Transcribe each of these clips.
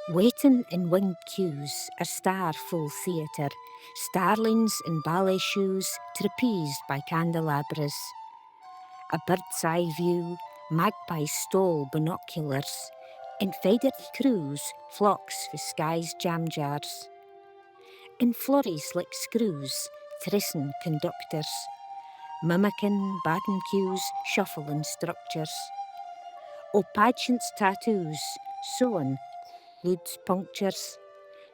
Waiting in winged queues, a star-full theatre, starlings in ballet shoes, trapezed by candelabras. A bird's-eye view, magpie stole binoculars. In faded crews, flocks for sky's jam jars. In flurries like screws, tracing conductors. Mimicking baton cues, shuffling structures. O pageant's tattoos, sewing Ludes punctures,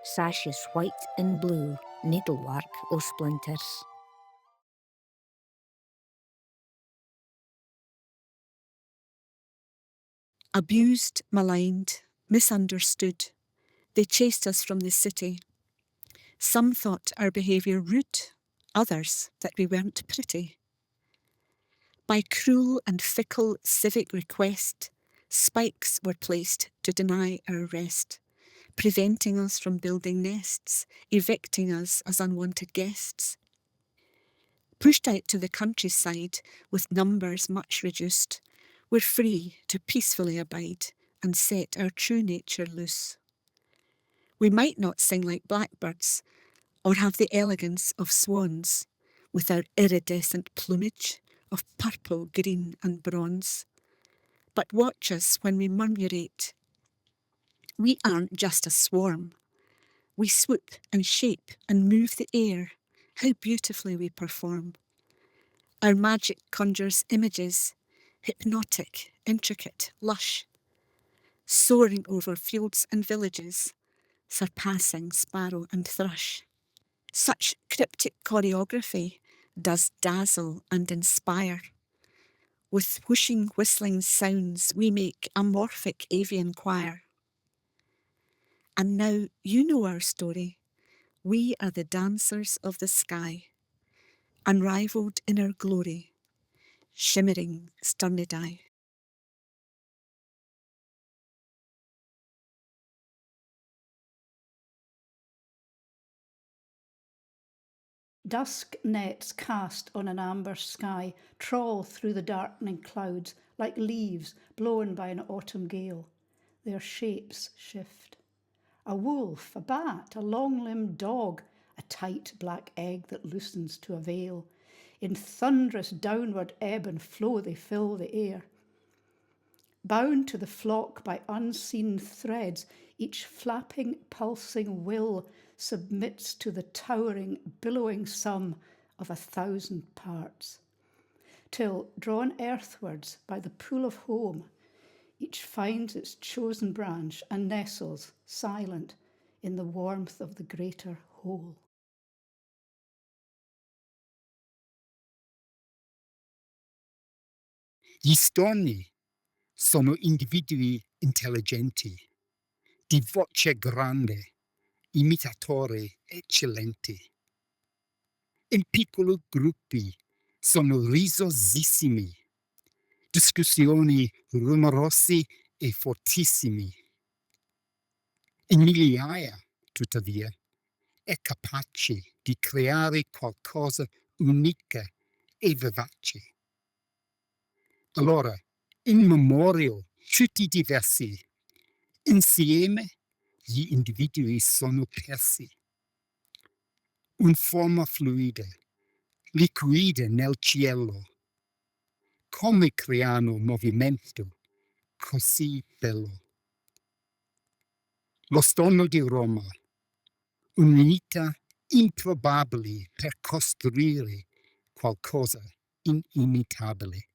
sashes white and blue, needlework o' splinters. Abused, maligned, misunderstood, they chased us from the city. Some thought our behaviour rude, others that we weren't pretty. By cruel and fickle civic request, spikes were placed to deny our rest, preventing us from building nests, evicting us as unwanted guests. Pushed out to the countryside with numbers much reduced, we're free to peacefully abide and set our true nature loose. We might not sing like blackbirds or have the elegance of swans with our iridescent plumage of purple, green and bronze. But watch us when we murmurate. We aren't just a swarm. We swoop and shape and move the air. How beautifully we perform. Our magic conjures images, hypnotic, intricate, lush, soaring over fields and villages, surpassing sparrow and thrush. Such cryptic choreography does dazzle and inspire. With whooshing, whistling sounds, we make a morphic avian choir. And now you know our story. We are the dancers of the sky, unrivalled in our glory, shimmering sternidae. Dusk nets cast on an amber sky trawl through the darkening clouds like leaves blown by an autumn gale. Their shapes shift. A wolf, a bat, a long-limbed dog, a tight black egg that loosens to a veil. In thunderous downward ebb and flow they fill the air. Bound to the flock by unseen threads, each flapping, pulsing will submits to the towering, billowing sum of 1,000 parts. Till, drawn earthwards by the pull of home, each finds its chosen branch and nestles, silent, in the warmth of the greater whole. Gli stonni sono individui intelligenti, di voce grande, imitatori eccellenti. In piccoli gruppi sono risosissimi, discussioni rumorosi e fortissimi. In migliaia, tuttavia, è capace di creare qualcosa unica e vivace. Allora, in memoria, tutti diversi, insieme gli individui sono persi. Una forma fluida, liquida nel cielo, come creano movimento così bello. Lo Storno di Roma, un'unità improbabile per costruire qualcosa inimitabile.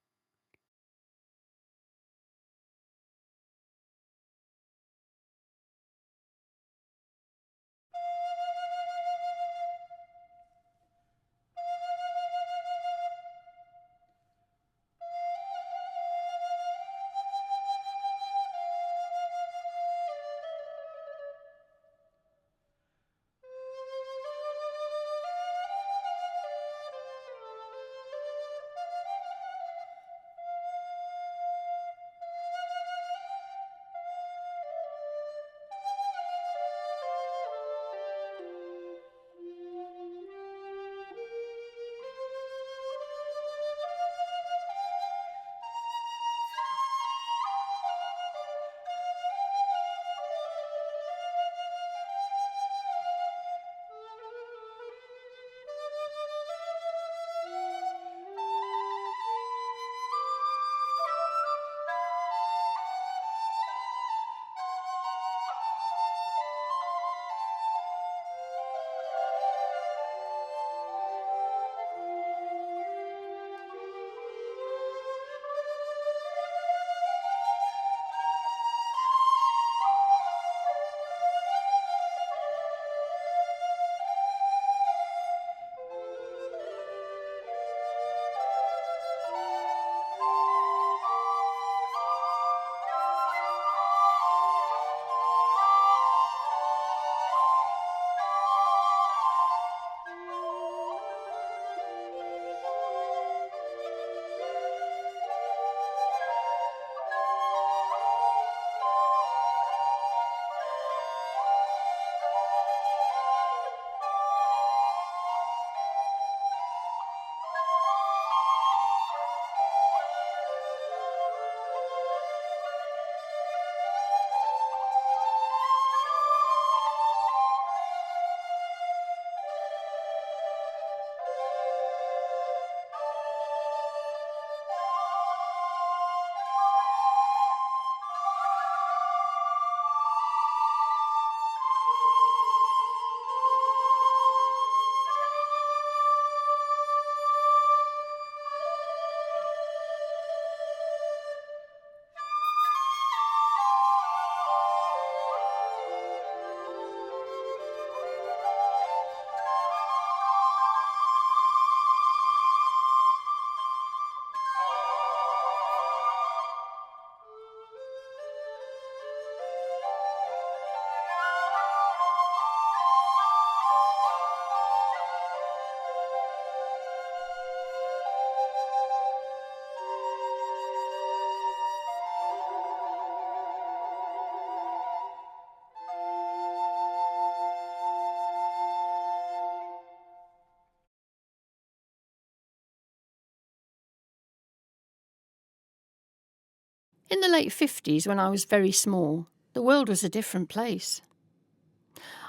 In the late 50s, when I was very small, the world was a different place.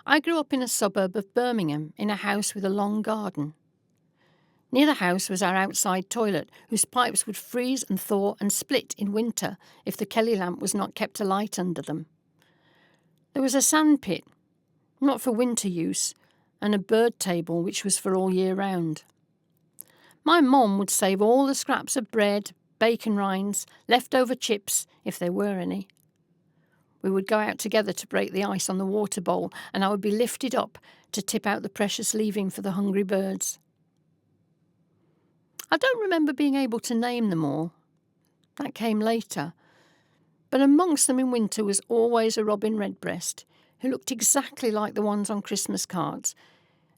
I grew up in a suburb of Birmingham, in a house with a long garden. Near the house was our outside toilet, whose pipes would freeze and thaw and split in winter if the Kelly lamp was not kept alight under them. There was a sand pit, not for winter use, and a bird table which was for all year round. My mum would save all the scraps of bread, bacon rinds, leftover chips, if there were any. We would go out together to break the ice on the water bowl, and I would be lifted up to tip out the precious leaving for the hungry birds. I don't remember being able to name them all. That came later. But amongst them in winter was always a robin redbreast, who looked exactly like the ones on Christmas cards,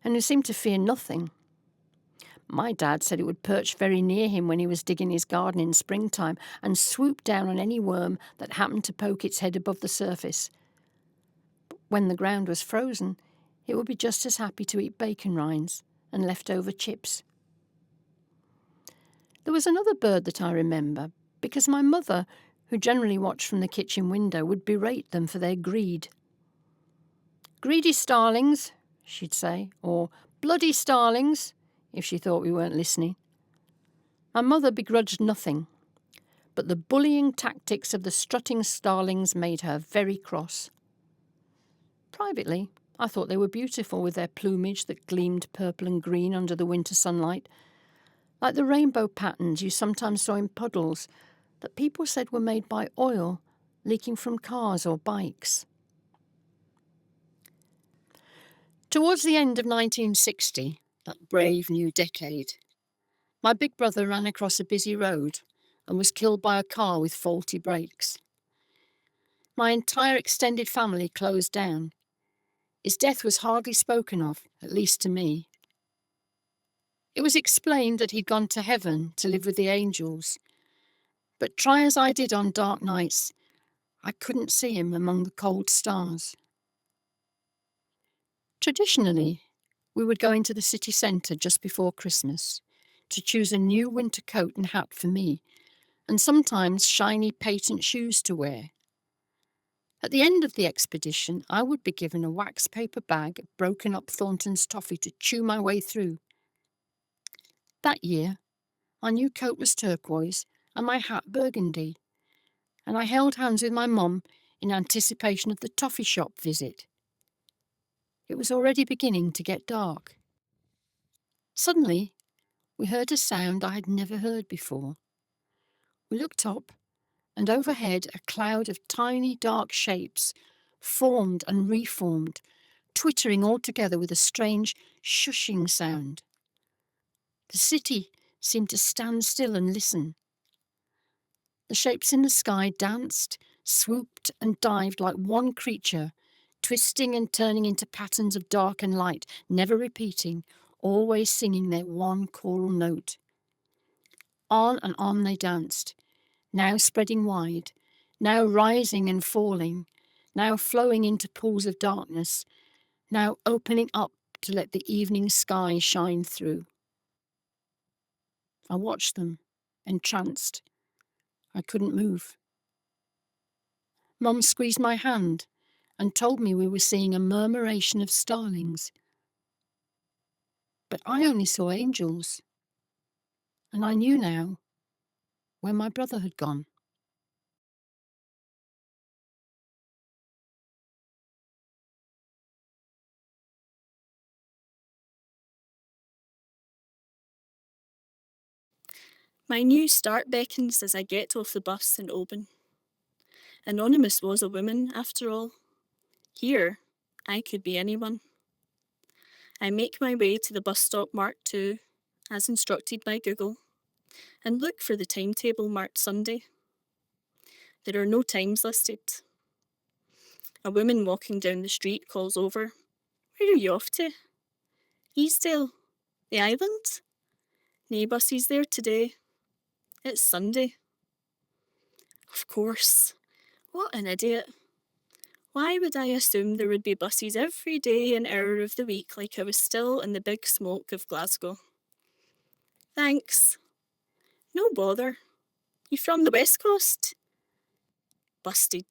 and who seemed to fear nothing. My dad said it would perch very near him when he was digging his garden in springtime and swoop down on any worm that happened to poke its head above the surface. But when the ground was frozen, it would be just as happy to eat bacon rinds and leftover chips. There was another bird that I remember, because my mother, who generally watched from the kitchen window, would berate them for their greed. "Greedy starlings," she'd say, or "bloody starlings," if she thought we weren't listening. My mother begrudged nothing, but the bullying tactics of the strutting starlings made her very cross. Privately, I thought they were beautiful with their plumage that gleamed purple and green under the winter sunlight, like the rainbow patterns you sometimes saw in puddles that people said were made by oil leaking from cars or bikes. Towards the end of 1960, that brave new decade, my big brother ran across a busy road and was killed by a car with faulty brakes. My entire extended family closed down. His death was hardly spoken of, at least to me. It was explained that he'd gone to heaven to live with the angels, but try as I did on dark nights, I couldn't see him among the cold stars. Traditionally, we would go into the city centre just before Christmas to choose a new winter coat and hat for me, and sometimes shiny patent shoes to wear. At the end of the expedition, I would be given a wax paper bag of broken up Thornton's toffee to chew my way through. That year, my new coat was turquoise and my hat burgundy, and I held hands with my mum in anticipation of the toffee shop visit. It was already beginning to get dark. Suddenly, we heard a sound I had never heard before. We looked up, and overhead a cloud of tiny dark shapes formed and reformed, twittering all together with a strange shushing sound. The city seemed to stand still and listen. The shapes in the sky danced, swooped and dived like one creature, twisting and turning into patterns of dark and light, never repeating, always singing their one choral note. On and on they danced, now spreading wide, now rising and falling, now flowing into pools of darkness, now opening up to let the evening sky shine through. I watched them, entranced. I couldn't move. Mum squeezed my hand and told me we were seeing a murmuration of starlings. But I only saw angels, and I knew now where my brother had gone. My new start beckons as I get off the bus in Oban. Anonymous was a woman, after all. Here, I could be anyone. I make my way to the bus stop marked 2, as instructed by Google, and look for the timetable marked Sunday. There are no times listed. A woman walking down the street calls over. "Where are you off to?" "Easdale." "The island?" "Nae buses there today. It's Sunday." Of course. What an idiot. Why would I assume there would be buses every day and hour of the week like I was still in the big smoke of Glasgow? "Thanks." "No bother. You from the West Coast?" Busted.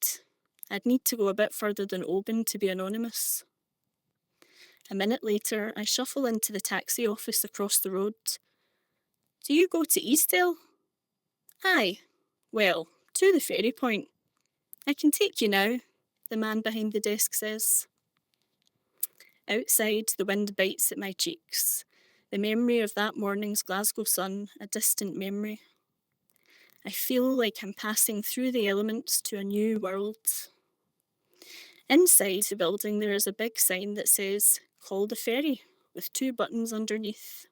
I'd need to go a bit further than Oban to be anonymous. A minute later, I shuffle into the taxi office across the road. Do you go to Eastdale? Aye. Well, to the ferry point. I can take you now, the man behind the desk says. Outside, the wind bites at my cheeks. The memory of that morning's Glasgow sun, a distant memory. I feel like I'm passing through the elements to a new world. Inside the building, there is a big sign that says, "Call the ferry," with 2 buttons underneath.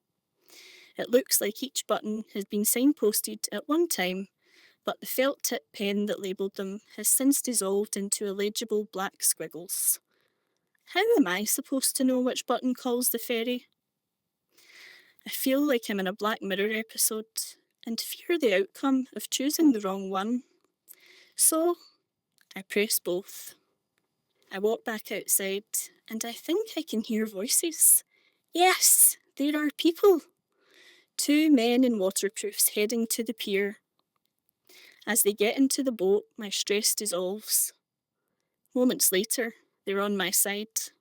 It looks like each button has been signposted at one time, but the felt tip pen that labelled them has since dissolved into illegible black squiggles. How am I supposed to know which button calls the ferry? I feel like I'm in a Black Mirror episode and fear the outcome of choosing the wrong one. So I press both. I walk back outside and I think I can hear voices. Yes, there are people. 2 men in waterproofs heading to the pier. As they get into the boat, my stress dissolves. Moments later, they're on my side.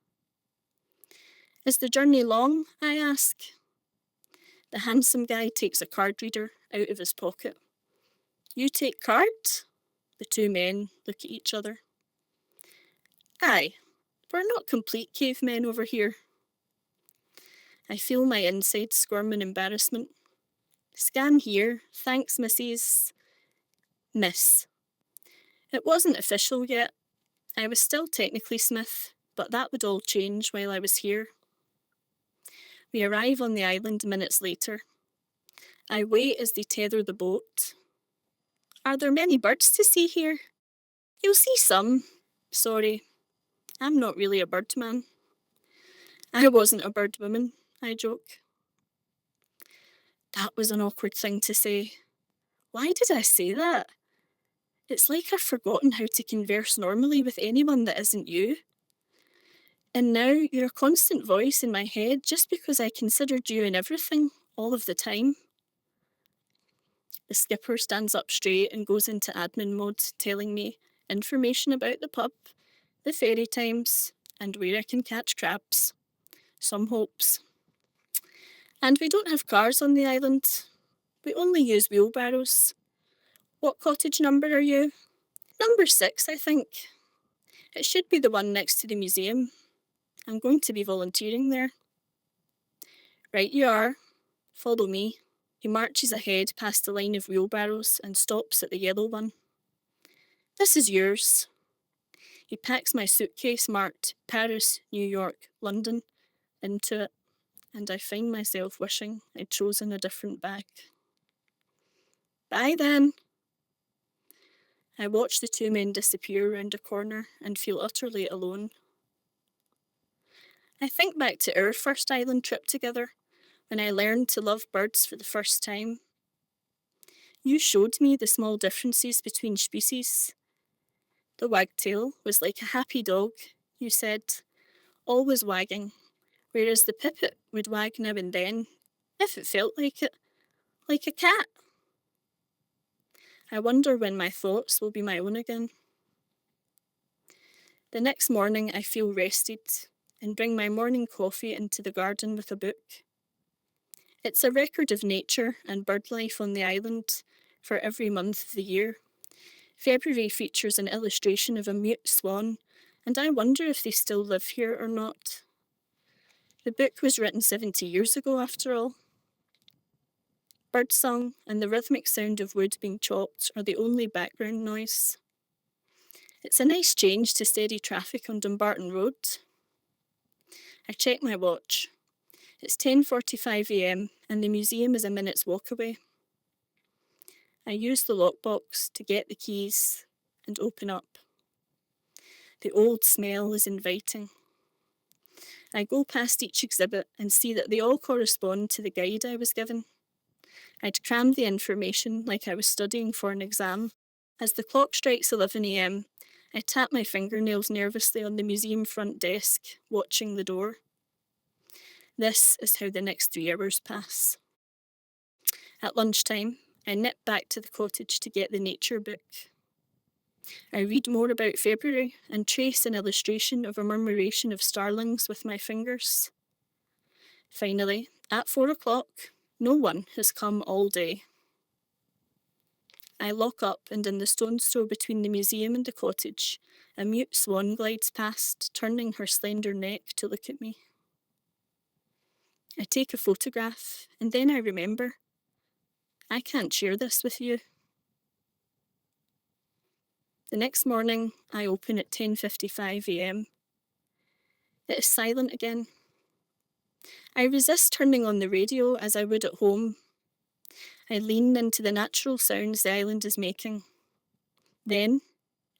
Is the journey long? I ask. The handsome guy takes a card reader out of his pocket. You take card? The 2 men look at each other. Aye, we're not complete cavemen over here. I feel my insides squirm in embarrassment. Scan here, thanks, Mrs. Miss. It wasn't official yet. I was still technically Smith, but that would all change while I was here. We arrive on the island minutes later. I wait as they tether the boat. Are there many birds to see here? You'll see some. Sorry, I'm not really a bird man. I wasn't a bird woman, I joke. That was an awkward thing to say. Why did I say that? It's like I've forgotten how to converse normally with anyone that isn't you. And now you're a constant voice in my head just because I considered you in everything, all of the time. The skipper stands up straight and goes into admin mode, telling me information about the pub, the ferry times, and where I can catch crabs. Some hopes. And we don't have cars on the island. We only use wheelbarrows. What cottage number are you? Number 6, I think. It should be the one next to the museum. I'm going to be volunteering there. Right you are. Follow me. He marches ahead past the line of wheelbarrows and stops at the yellow one. This is yours. He packs my suitcase marked Paris, New York, London into it, and I find myself wishing I'd chosen a different bag. Bye then. I watch the 2 men disappear round a corner and feel utterly alone. I think back to our first island trip together, when I learned to love birds for the first time. You showed me the small differences between species. The wagtail was like a happy dog, you said, always wagging, whereas the pipit would wag now and then, if it felt like it, like a cat. I wonder when my thoughts will be my own again. The next morning I feel rested and bring my morning coffee into the garden with a book. It's a record of nature and bird life on the island for every month of the year. February features an illustration of a mute swan, and I wonder if they still live here or not. The book was written 70 years ago, after all. Birdsong and the rhythmic sound of wood being chopped are the only background noise. It's a nice change to steady traffic on Dumbarton Road. I check my watch. It's 10:45 a.m. and the museum is a minute's walk away. I use the lockbox to get the keys and open up. The old smell is inviting. I go past each exhibit and see that they all correspond to the guide I was given. I'd crammed the information like I was studying for an exam. As the clock strikes 11 a.m, I tap my fingernails nervously on the museum front desk, watching the door. This is how the next 3 hours pass. At lunchtime, I nip back to the cottage to get the nature book. I read more about February and trace an illustration of a murmuration of starlings with my fingers. Finally, at 4 o'clock, no one has come all day. I lock up, and in the stone's throw between the museum and the cottage, a mute swan glides past, turning her slender neck to look at me. I take a photograph, and then I remember, I can't share this with you. The next morning, I open at 10:55 a.m. It is silent again. I resist turning on the radio as I would at home. I lean into the natural sounds the island is making. Then,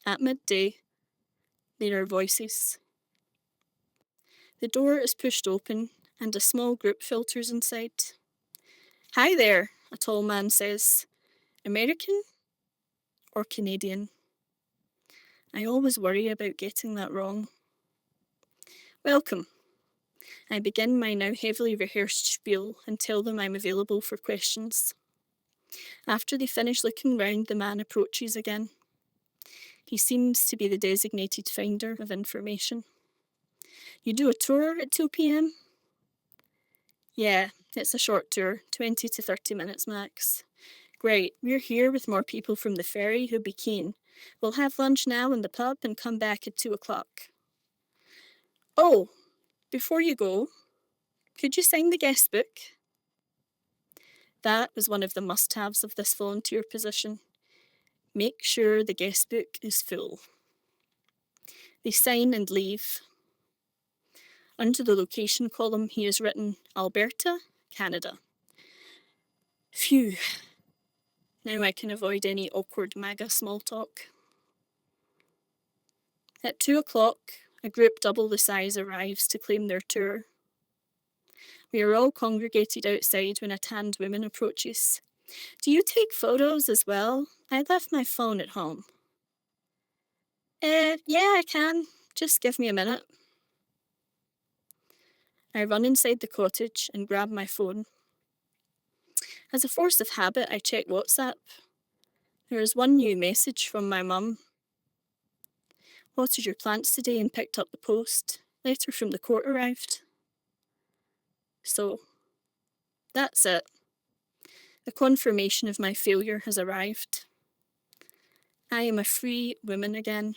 at midday, there are voices. The door is pushed open, and a small group filters inside. "Hi there," a tall man says. "American or Canadian?" I always worry about getting that wrong. "Welcome." I begin my now heavily rehearsed spiel and tell them I'm available for questions. After they finish looking round, the man approaches again. He seems to be the designated finder of information. "You do a tour at 2 p.m? "Yeah, it's a short tour, 20 to 30 minutes max." "Great, we're here with more people from the ferry who'd be keen. We'll have lunch now in the pub and come back at 2 o'clock. Oh, before you go, could you sign the guest book?" That was one of the must-haves of this volunteer position. Make sure the guest book is full. They sign and leave. Under the location column, he has written Alberta, Canada. Phew. Now I can avoid any awkward MAGA small talk. At 2 o'clock, a group double the size arrives to claim their tour. We are all congregated outside when a tanned woman approaches. "Do you take photos as well? I left my phone at home." Yeah, I can. Just give me a minute." I run inside the cottage and grab my phone. As a force of habit, I check WhatsApp. There is one new message from my mum. "Watered your plants today and picked up the post. Letter from the court arrived." So, that's it. The confirmation of my failure has arrived. I am a free woman again.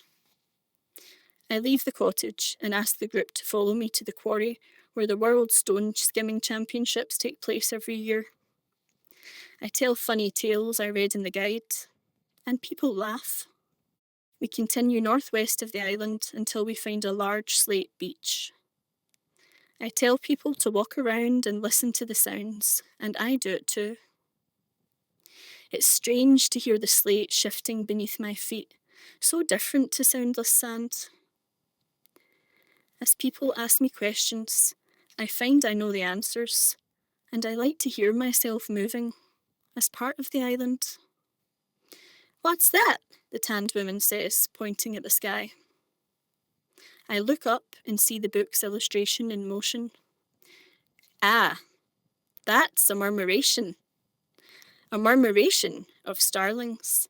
I leave the cottage and ask the group to follow me to the quarry where the World Stone Skimming Championships take place every year. I tell funny tales I read in the guide, and people laugh. We continue northwest of the island until we find a large slate beach. I tell people to walk around and listen to the sounds, and I do it too. It's strange to hear the slate shifting beneath my feet, so different to soundless sand. As people ask me questions, I find I know the answers, and I like to hear myself moving as part of the island. "What's that?" the tanned woman says, pointing at the sky. I look up and see the book's illustration in motion. "Ah, that's a murmuration. A murmuration of starlings."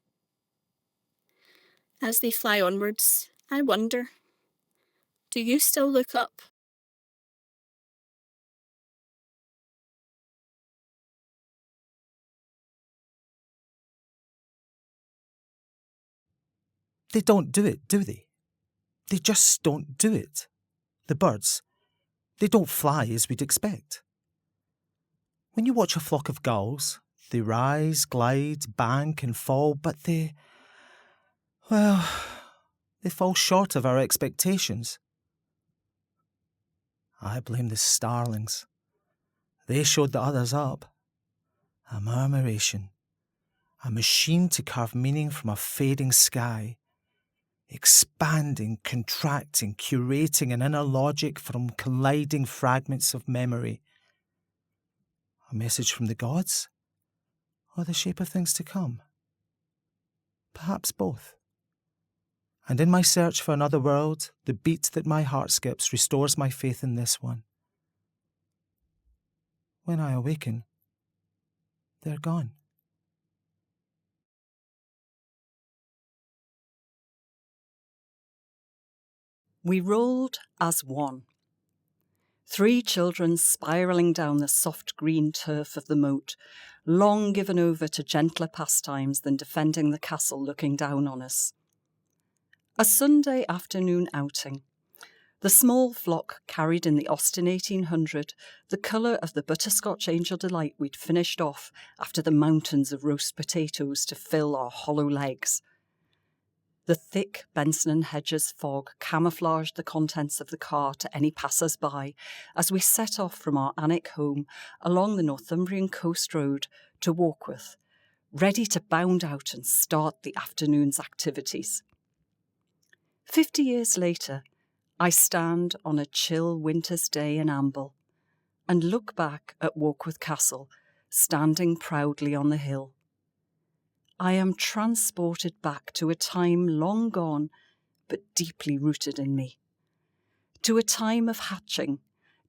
As they fly onwards, I wonder, do you still look up? They don't do it, do they? They just don't do it. The birds, they don't fly as we'd expect. When you watch a flock of gulls, they rise, glide, bank and fall, but they fall short of our expectations. I blame the starlings. They showed the others up. A murmuration, a machine to carve meaning from a fading sky, expanding, contracting, curating an inner logic from colliding fragments of memory. A message from the gods, or the shape of things to come? Perhaps both. And in my search for another world, the beat that my heart skips restores my faith in this one. When I awaken, they're gone. We rolled as one. 3 children spiralling down the soft green turf of the moat, long given over to gentler pastimes than defending the castle looking down on us. A Sunday afternoon outing. The small flock carried in the Austin 1800, the colour of the butterscotch Angel Delight we'd finished off after the mountains of roast potatoes to fill our hollow legs. The thick Benson and Hedges fog camouflaged the contents of the car to any passers-by as we set off from our Alnwick home along the Northumbrian coast road to Warkworth, ready to bound out and start the afternoon's activities. 50 years later, I stand on a chill winter's day in Amble and look back at Warkworth Castle, standing proudly on the hill. I am transported back to a time long gone, but deeply rooted in me. To a time of hatching,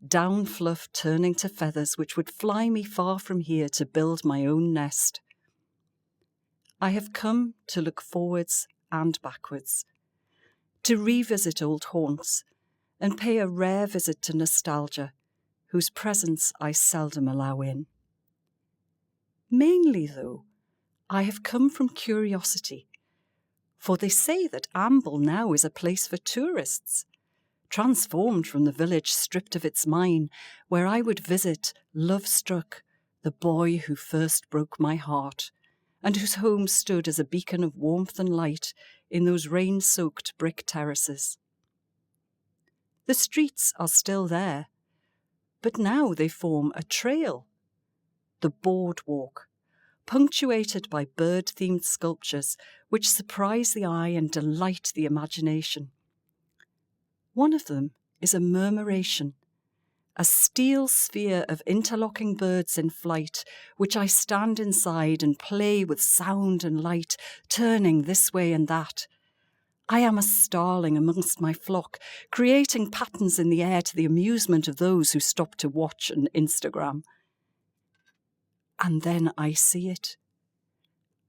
down fluff turning to feathers which would fly me far from here to build my own nest. I have come to look forwards and backwards, to revisit old haunts and pay a rare visit to nostalgia, whose presence I seldom allow in. Mainly, though, I have come from curiosity, for they say that Amble now is a place for tourists, transformed from the village stripped of its mine, where I would visit, love-struck, the boy who first broke my heart, and whose home stood as a beacon of warmth and light in those rain-soaked brick terraces. The streets are still there, but now they form a trail, the boardwalk, punctuated by bird-themed sculptures which surprise the eye and delight the imagination. One of them is a murmuration, a steel sphere of interlocking birds in flight, which I stand inside and play with sound and light, turning this way and that. I am a starling amongst my flock, creating patterns in the air to the amusement of those who stop to watch and Instagram. And then I see it.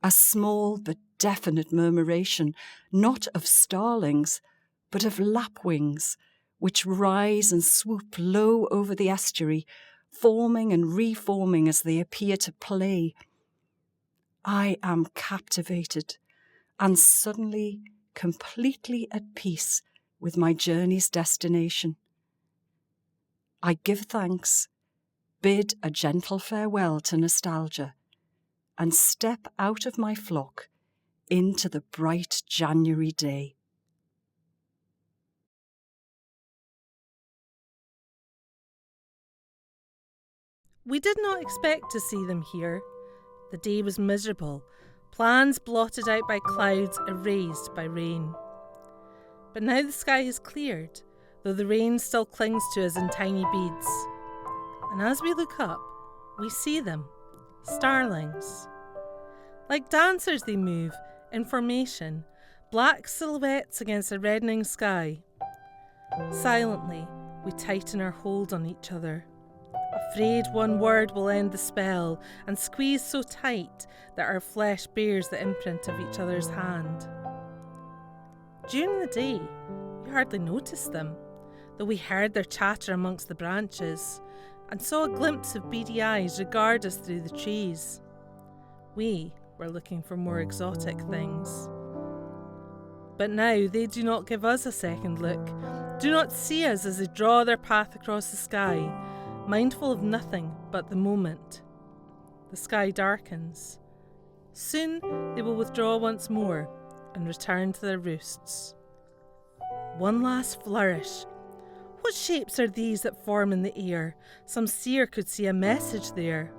A small but definite murmuration, not of starlings, but of lapwings, which rise and swoop low over the estuary, forming and reforming as they appear to play. I am captivated and suddenly completely at peace with my journey's destination. I give thanks, bid a gentle farewell to nostalgia, and step out of my flock into the bright January day. We did not expect to see them here. The day was miserable, plans blotted out by clouds, erased by rain. But now the sky has cleared, though the rain still clings to us in tiny beads. And as we look up, we see them, starlings. Like dancers they move, in formation, black silhouettes against a reddening sky. Silently, we tighten our hold on each other, afraid one word will end the spell, and squeeze so tight that our flesh bears the imprint of each other's hand. During the day, we hardly noticed them, though we heard their chatter amongst the branches, and saw a glimpse of beady eyes regard us through the trees. We were looking for more exotic things. But now they do not give us a second look, do not see us as they draw their path across the sky, mindful of nothing but the moment. The sky darkens. Soon they will withdraw once more and return to their roosts. One last flourish. What shapes are these that form in the air? Some seer could see a message there.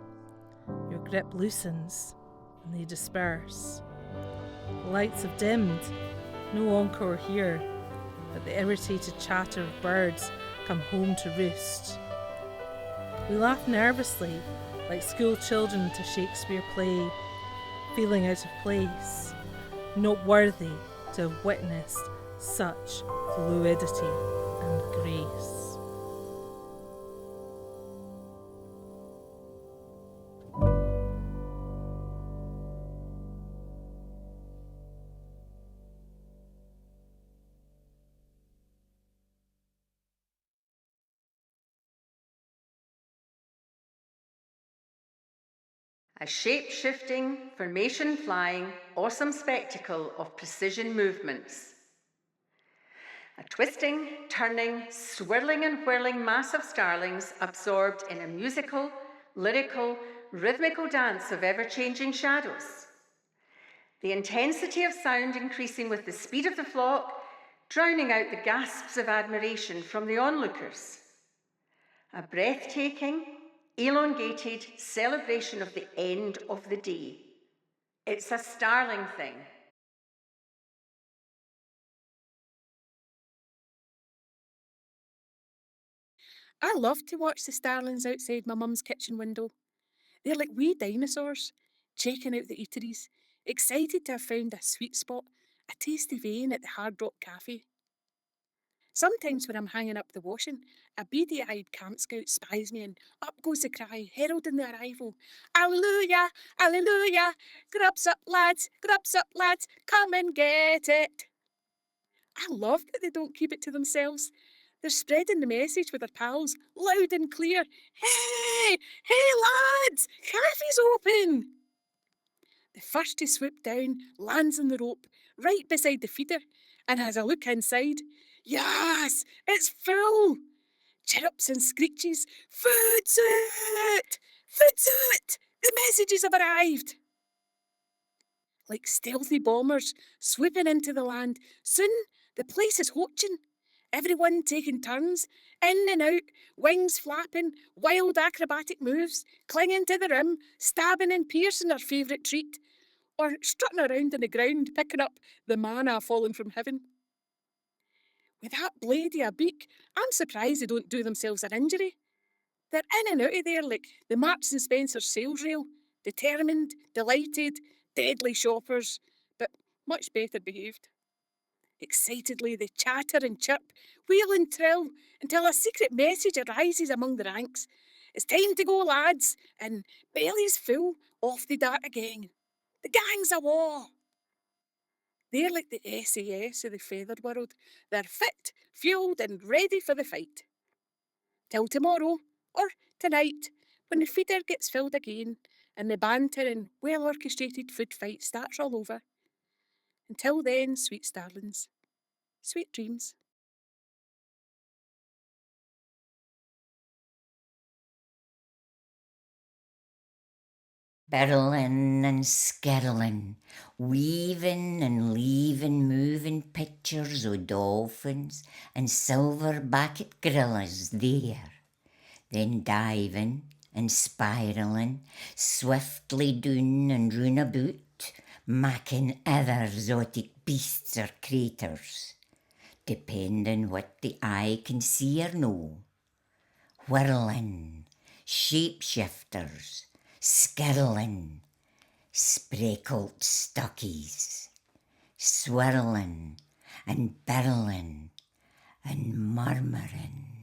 Your grip loosens, and they disperse. The lights have dimmed, no encore here, but the irritated chatter of birds come home to roost. We laugh nervously, like school children at a Shakespeare play, feeling out of place, not worthy to have witnessed such fluidity and grace. A shape-shifting, formation-flying, awesome spectacle of precision movements. A twisting, turning, swirling and whirling mass of starlings absorbed in a musical, lyrical, rhythmical dance of ever-changing shadows. The intensity of sound increasing with the speed of the flock, drowning out the gasps of admiration from the onlookers. A breathtaking, elongated celebration of the end of the day. It's a starling thing. I love to watch the starlings outside my mum's kitchen window. They're like wee dinosaurs, checking out the eateries, excited to have found a sweet spot, a tasty vein at the Hard Rock Cafe. Sometimes when I'm hanging up the washing, a beady-eyed camp scout spies me and up goes the cry, heralding the arrival. Alleluia, alleluia, grubs up lads, come and get it. I love that they don't keep it to themselves. They're spreading the message with their pals, loud and clear. Hey, lads, cafe's open. The first to swoop down lands on the rope, right beside the feeder, and as I look inside, yes, it's full. Chirrups and screeches, food's it! Food's it! The messages have arrived. Like stealthy bombers swooping into the land, soon the place is watching. Everyone taking turns, in and out, wings flapping, wild acrobatic moves, clinging to the rim, stabbing and piercing their favourite treat, or strutting around on the ground, picking up the manna falling from heaven. With that blade of a beak, I'm surprised they don't do themselves an injury. They're in and out of there like the Marks and Spencer sales rail, determined, delighted, deadly shoppers, but much better behaved. Excitedly they chatter and chirp, wheel and trill, until a secret message arises among the ranks. It's time to go, lads, and bellies full, off they dart again. The gang's awa'. They're like the SAS of the feathered world. They're fit, fueled, and ready for the fight. Till tomorrow, or tonight, when the feeder gets filled again, and the banter and well-orchestrated food fight starts all over. Until then, sweet starlings, sweet dreams. Birlin' and skirlin', weaving and leaving moving pictures o' dolphins and silver-backed gorillas there, then diving and spiralling swiftly doon and roon aboot, making other exotic beasts or craters, depending what the eye can see or know. Whirling, shapeshifters, skirling, spreckled stockies, swirling and birling and murmuring.